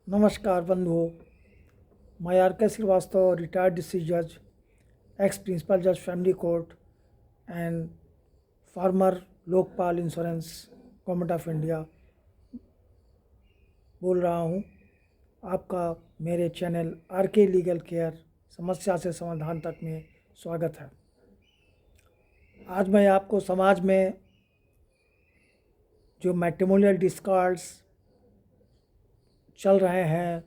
नमस्कार बंधुओं, मैं आर के श्रीवास्तव, रिटायर्ड डिस्ट्रिक्ट जज, एक्स प्रिंसिपल जज family court and farmer Lokpal insurance government of India बोल रहा हूँ। आपका मेरे चैनल आर के लीगल केयर समस्या से समाधान तक में स्वागत है। आज मैं आपको समाज में जो मैट्रिमोनियल डिस्कॉर्ड्स चल रहे हैं,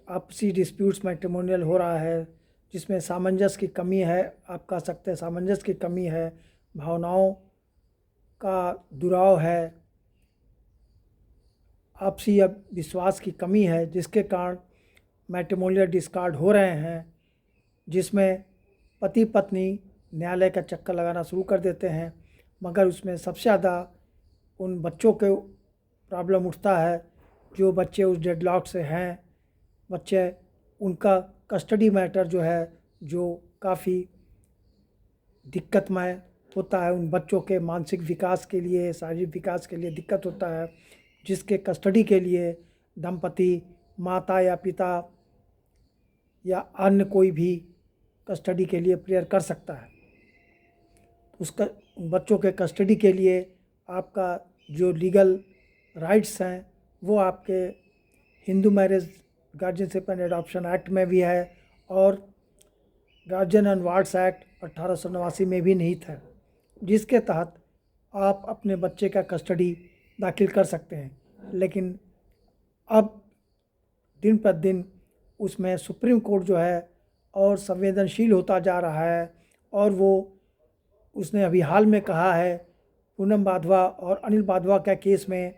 आपसी डिस्प्यूट्स मैट्रिमोनियल हो रहा है, जिसमें सामंजस्य की कमी है, आप कह सकते हैं सामंजस्य की कमी है, भावनाओं का दुराव है, आपसी विश्वास की कमी है, जिसके कारण मैट्रिमोनियल डिस्कार्ड हो रहे हैं, जिसमें पति पत्नी न्यायालय का चक्कर लगाना शुरू कर देते हैं। मगर उसमें सबसे ज़्यादा उन बच्चों के प्रॉब्लम उठता है जो बच्चे उस डेडलॉक से हैं। बच्चे उनका कस्टडी मैटर जो है जो काफ़ी दिक्कतमय होता है, उन बच्चों के मानसिक विकास के लिए, शारीरिक विकास के लिए दिक्कत होता है, जिसके कस्टडी के लिए दंपति, माता या पिता या अन्य कोई भी कस्टडी के लिए प्रेयर कर सकता है। उसका बच्चों के कस्टडी के लिए आपका जो लीगल राइट्स हैं वो आपके Hindu marriage guardianship and adoption act में भी है और गार्जियन एंड वार्ड्स एक्ट 1889 में भी निहित है, जिसके तहत आप अपने बच्चे का कस्टडी दाखिल कर सकते हैं। लेकिन अब दिन पर दिन उसमें सुप्रीम कोर्ट जो है और संवेदनशील होता जा रहा है और वो उसने अभी हाल में कहा है पूनम बाधवा और अनिल बाधवा के केस में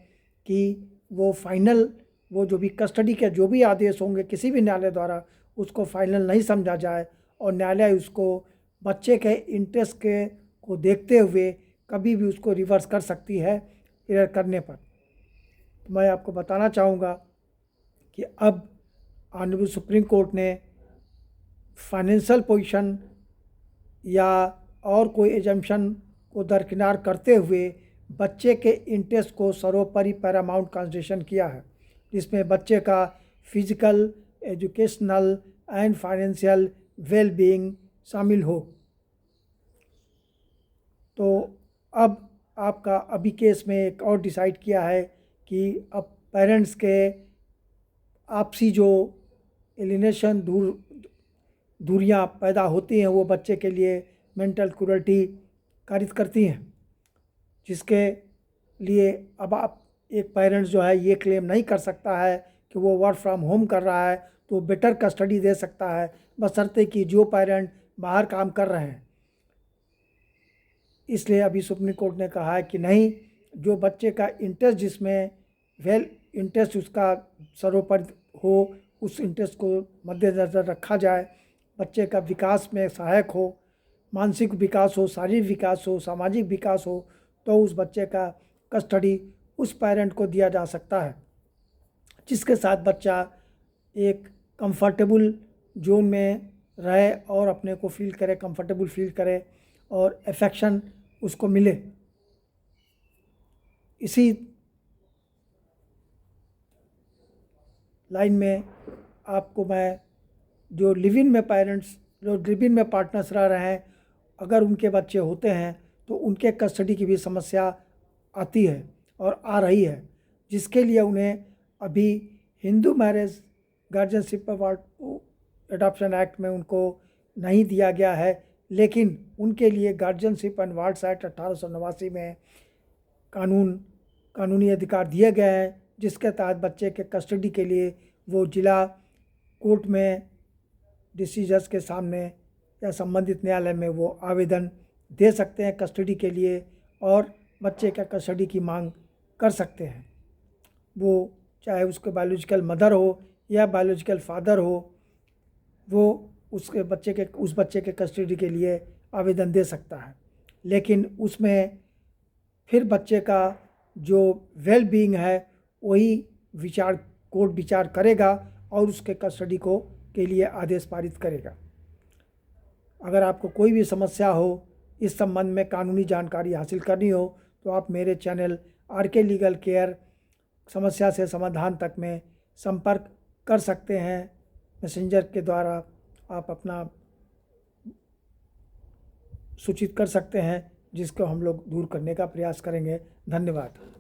कि वो फाइनल, वो जो भी कस्टडी के जो भी आदेश होंगे किसी भी न्यायालय द्वारा, उसको फाइनल नहीं समझा जाए और न्यायालय उसको बच्चे के इंटरेस्ट के को देखते हुए कभी भी उसको रिवर्स कर सकती है प्रेयर करने पर। तो मैं आपको बताना चाहूँगा कि अब ऑनरेबल सुप्रीम कोर्ट ने फाइनेंशियल पोजीशन या और कोई एजम्पशन को दरकिनार करते हुए बच्चे के इंटरेस्ट को सर्वोपरि पैरामाउंट कंसिडरेशन किया है, जिसमें बच्चे का physical, educational and financial well being शामिल हो। तो अब आपका अभी केस में एक और डिसाइड किया है कि अब पेरेंट्स के आपसी जो एलिनेशन दूरियां पैदा होती हैं वो बच्चे के लिए मेंटल क्रूरल्टी कारित करती हैं, जिसके लिए अब आप एक पेरेंट्स जो है ये क्लेम नहीं कर सकता है कि वो वर्क फ्रॉम होम कर रहा है तो बेटर कस्टडी दे सकता है, बशर्ते कि जो पेरेंट बाहर काम कर रहे हैं। इसलिए अभी सुप्रीम कोर्ट ने कहा है कि नहीं, जो बच्चे का इंटरेस्ट जिसमें इंटरेस्ट उसका सर्वोपरि हो, उस इंटरेस्ट को मद्देनज़र रखा जाए, बच्चे का विकास में सहायक हो, मानसिक विकास हो, शारीरिक विकास हो, सामाजिक विकास हो, तो उस बच्चे का कस्टडी उस पेरेंट को दिया जा सकता है जिसके साथ बच्चा एक कंफर्टेबल जोन में रहे और अपने को फील करे, कंफर्टेबल फील करे और अफेक्शन उसको मिले। इसी लाइन में आपको मैं जो लिव इन में पेरेंट्स, जो लिव इन में पार्टनर्स रह रहे हैं, अगर उनके बच्चे होते हैं तो उनके कस्टडी की भी समस्या आती है और आ रही है, जिसके लिए उन्हें अभी Hindu marriage guardianship adoption act में उनको नहीं दिया गया है, लेकिन उनके लिए गार्जियनशिप एंड वार्ड्स एक्ट 1889 में कानूनी अधिकार दिए गए हैं, जिसके तहत बच्चे के कस्टडी के लिए वो जिला कोर्ट में डिस्ट्रिक्ट जज के सामने या संबंधित न्यायालय में वो आवेदन दे सकते हैं कस्टडी के लिए और बच्चे का कस्टडी की मांग कर सकते हैं। वो चाहे उसके बायोलॉजिकल मदर हो या बायोलॉजिकल फादर हो, वो उस बच्चे के कस्टडी के लिए आवेदन दे सकता है। लेकिन उसमें फिर बच्चे का जो वेल बीइंग है वही कोर्ट विचार करेगा और उसके कस्टडी के लिए आदेश पारित करेगा। अगर आपको कोई भी समस्या हो, इस संबंध में कानूनी जानकारी हासिल करनी हो, तो आप मेरे चैनल आर के लीगल केयर समस्या से समाधान तक में संपर्क कर सकते हैं। मैसेंजर के द्वारा आप अपना सूचित कर सकते हैं, जिसको हम लोग दूर करने का प्रयास करेंगे। धन्यवाद।